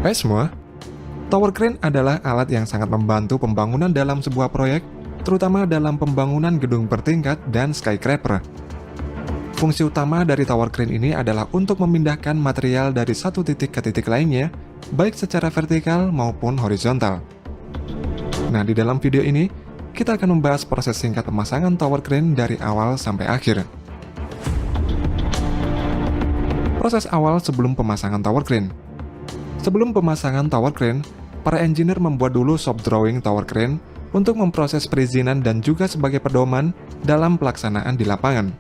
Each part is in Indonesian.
Hai semua, tower crane adalah alat yang sangat membantu pembangunan dalam sebuah proyek, terutama dalam pembangunan gedung bertingkat dan skyscraper. Fungsi utama dari tower crane ini adalah untuk memindahkan material dari satu titik ke titik lainnya, baik secara vertikal maupun horizontal. Nah, di dalam video ini, kita akan membahas proses singkat pemasangan tower crane dari awal sampai akhir. Proses awal sebelum pemasangan tower crane. Sebelum pemasangan tower crane, para engineer membuat dulu shop drawing tower crane untuk memproses perizinan dan juga sebagai pedoman dalam pelaksanaan di lapangan.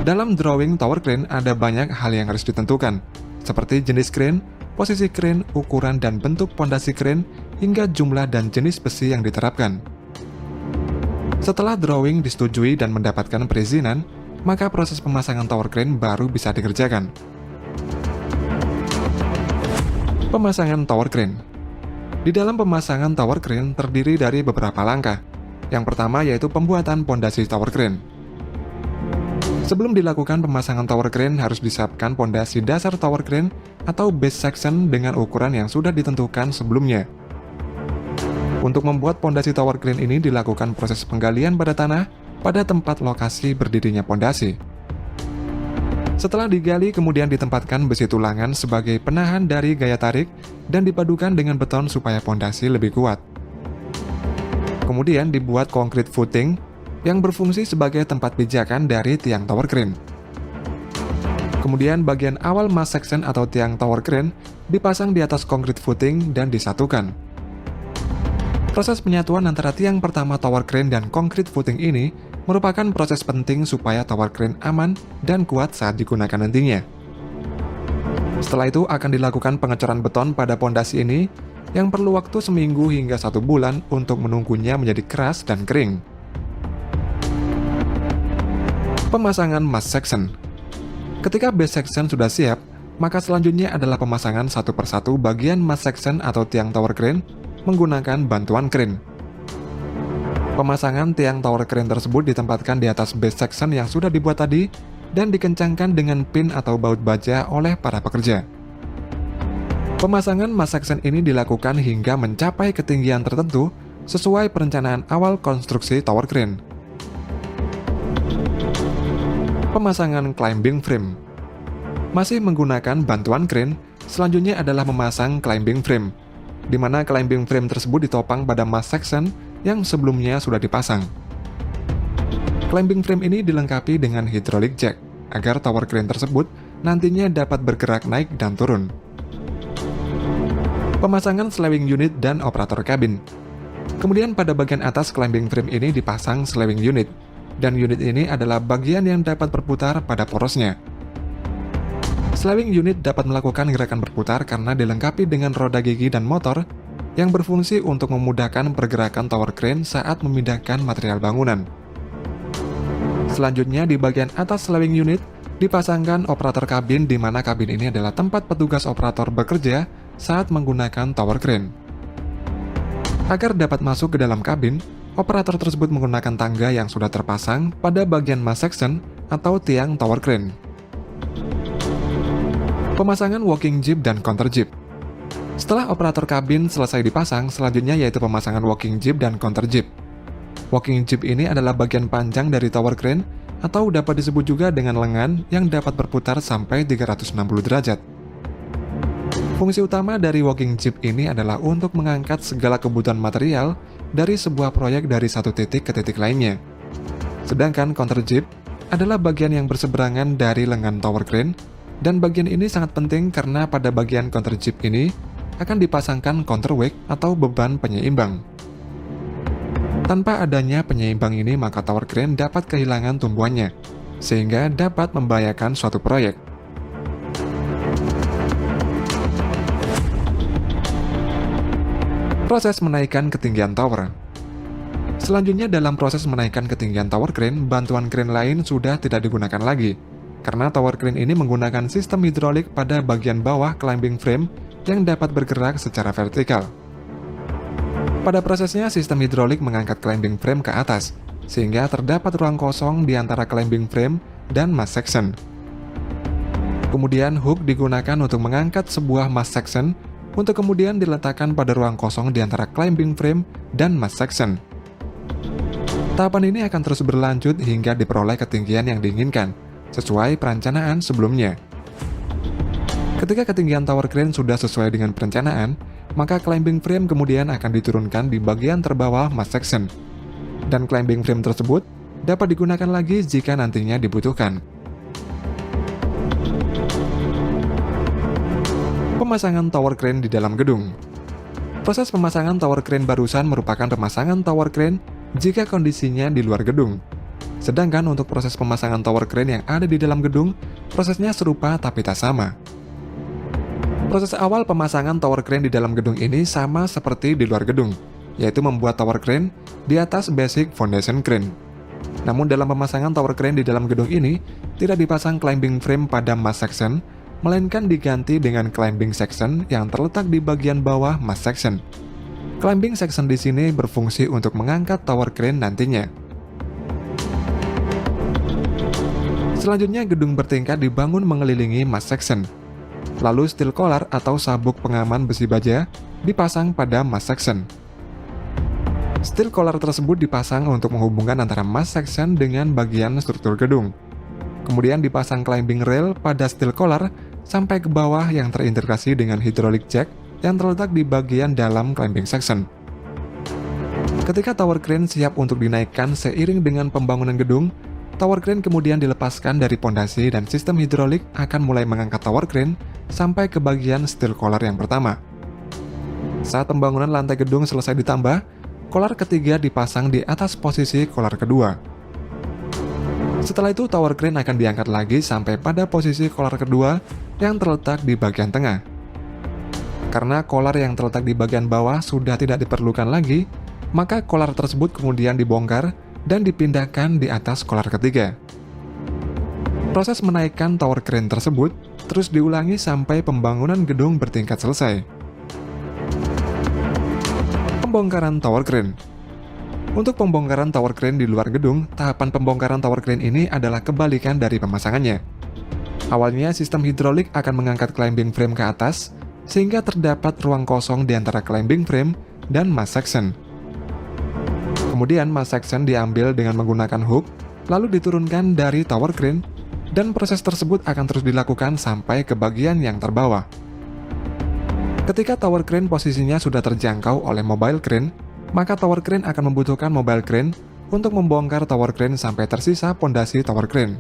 Dalam drawing tower crane ada banyak hal yang harus ditentukan, seperti jenis crane, posisi crane, ukuran dan bentuk pondasi crane, hingga jumlah dan jenis besi yang diterapkan. Setelah drawing disetujui dan mendapatkan perizinan, maka proses pemasangan tower crane baru bisa dikerjakan. Pemasangan tower crane. Di dalam pemasangan tower crane terdiri dari beberapa langkah. Yang pertama yaitu pembuatan pondasi tower crane. Sebelum dilakukan pemasangan tower crane harus disiapkan pondasi dasar tower crane atau base section dengan ukuran yang sudah ditentukan sebelumnya. Untuk membuat pondasi tower crane ini dilakukan proses penggalian pada tanah pada tempat lokasi berdirinya pondasi. Setelah digali, kemudian ditempatkan besi tulangan sebagai penahan dari gaya tarik dan dipadukan dengan beton supaya pondasi lebih kuat. Kemudian dibuat concrete footing yang berfungsi sebagai tempat pijakan dari tiang tower crane. Kemudian bagian awal mass section atau tiang tower crane dipasang di atas concrete footing dan disatukan. Proses penyatuan antara tiang pertama tower crane dan concrete footing ini merupakan proses penting supaya tower crane aman dan kuat saat digunakan nantinya. Setelah itu akan dilakukan pengecoran beton pada pondasi ini yang perlu waktu seminggu hingga 1 bulan untuk menunggunya menjadi keras dan kering. Pemasangan mass section. Ketika base section sudah siap, maka selanjutnya adalah pemasangan satu persatu bagian mass section atau tiang tower crane menggunakan bantuan crane. Pemasangan tiang tower crane tersebut ditempatkan di atas base section yang sudah dibuat tadi dan dikencangkan dengan pin atau baut baja oleh para pekerja. Pemasangan mass section ini dilakukan hingga mencapai ketinggian tertentu sesuai perencanaan awal konstruksi tower crane. Pemasangan climbing frame. Masih menggunakan bantuan crane, selanjutnya adalah memasang climbing frame, di mana climbing frame tersebut ditopang pada mass section yang sebelumnya sudah dipasang. Climbing frame ini dilengkapi dengan hydraulic jack, agar tower crane tersebut nantinya dapat bergerak naik dan turun. Pemasangan slewing unit dan operator kabin. Kemudian pada bagian atas climbing frame ini dipasang slewing unit, dan unit ini adalah bagian yang dapat berputar pada porosnya. Slewing unit dapat melakukan gerakan berputar karena dilengkapi dengan roda gigi dan motor yang berfungsi untuk memudahkan pergerakan tower crane saat memindahkan material bangunan. Selanjutnya di bagian atas slewing unit dipasangkan operator kabin, di mana kabin ini adalah tempat petugas operator bekerja saat menggunakan tower crane. Agar dapat masuk ke dalam kabin, operator tersebut menggunakan tangga yang sudah terpasang pada bagian mass section atau tiang tower crane. Pemasangan walking jeep dan counter jeep. Setelah operator kabin selesai dipasang, selanjutnya yaitu pemasangan walking jeep dan counter jeep. Walking jeep ini adalah bagian panjang dari tower crane atau dapat disebut juga dengan lengan yang dapat berputar sampai 360 derajat. Fungsi utama dari walking jeep ini adalah untuk mengangkat segala kebutuhan material dari sebuah proyek dari satu titik ke titik lainnya. Sedangkan counter jeep adalah bagian yang berseberangan dari lengan tower crane, dan bagian ini sangat penting karena pada bagian counter jeep ini akan dipasangkan counterweight atau beban penyeimbang. Tanpa adanya penyeimbang ini, maka tower crane dapat kehilangan tumbuannya, sehingga dapat membahayakan suatu proyek. Proses menaikkan ketinggian tower. Selanjutnya dalam proses menaikkan ketinggian tower crane, bantuan crane lain sudah tidak digunakan lagi, karena tower crane ini menggunakan sistem hidrolik pada bagian bawah climbing frame yang dapat bergerak secara vertikal. Pada prosesnya, sistem hidrolik mengangkat climbing frame ke atas, sehingga terdapat ruang kosong di antara climbing frame dan mass section. Kemudian hook digunakan untuk mengangkat sebuah mass section untuk kemudian diletakkan pada ruang kosong di antara climbing frame dan mass section. Tahapan ini akan terus berlanjut hingga diperoleh ketinggian yang diinginkan, sesuai perencanaan sebelumnya. Ketika ketinggian tower crane sudah sesuai dengan perencanaan, maka climbing frame kemudian akan diturunkan di bagian terbawah mass section. Dan climbing frame tersebut dapat digunakan lagi jika nantinya dibutuhkan. Pemasangan tower crane di dalam gedung. Proses pemasangan tower crane barusan merupakan pemasangan tower crane jika kondisinya di luar gedung. Sedangkan untuk proses pemasangan tower crane yang ada di dalam gedung, prosesnya serupa tapi tak sama. Proses awal pemasangan tower crane di dalam gedung ini sama seperti di luar gedung, yaitu membuat tower crane di atas basic foundation crane. Namun dalam pemasangan tower crane di dalam gedung ini, tidak dipasang climbing frame pada mass section, melainkan diganti dengan climbing section yang terletak di bagian bawah mass section. Climbing section di sini berfungsi untuk mengangkat tower crane nantinya. Selanjutnya, gedung bertingkat dibangun mengelilingi mass section. Lalu steel collar atau sabuk pengaman besi baja dipasang pada mass section. Steel collar tersebut dipasang untuk menghubungkan antara mass section dengan bagian struktur gedung. Kemudian dipasang climbing rail pada steel collar sampai ke bawah yang terintegrasi dengan hydraulic jack yang terletak di bagian dalam climbing section. Ketika tower crane siap untuk dinaikkan seiring dengan pembangunan gedung, tower crane kemudian dilepaskan dari pondasi dan sistem hidrolik akan mulai mengangkat tower crane sampai ke bagian steel collar yang pertama. Saat pembangunan lantai gedung selesai ditambah, collar ketiga dipasang di atas posisi collar kedua. Setelah itu, tower crane akan diangkat lagi sampai pada posisi collar kedua yang terletak di bagian tengah. Karena collar yang terletak di bagian bawah sudah tidak diperlukan lagi, maka collar tersebut kemudian dibongkar dan dipindahkan di atas collar ketiga. Proses menaikkan tower crane tersebut terus diulangi sampai pembangunan gedung bertingkat selesai. Pembongkaran tower crane. Untuk pembongkaran tower crane di luar gedung, tahapan pembongkaran tower crane ini adalah kebalikan dari pemasangannya. Awalnya, sistem hidrolik akan mengangkat climbing frame ke atas, sehingga terdapat ruang kosong di antara climbing frame dan mass section. Kemudian, mass section diambil dengan menggunakan hook, lalu diturunkan dari tower crane, dan proses tersebut akan terus dilakukan sampai ke bagian yang terbawah. Ketika tower crane posisinya sudah terjangkau oleh mobile crane, maka tower crane akan membutuhkan mobile crane untuk membongkar tower crane sampai tersisa pondasi tower crane.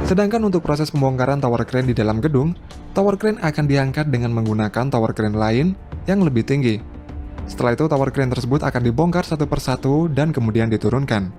Sedangkan untuk proses pembongkaran tower crane di dalam gedung, tower crane akan diangkat dengan menggunakan tower crane lain yang lebih tinggi. Setelah itu, tower crane tersebut akan dibongkar satu persatu dan kemudian diturunkan.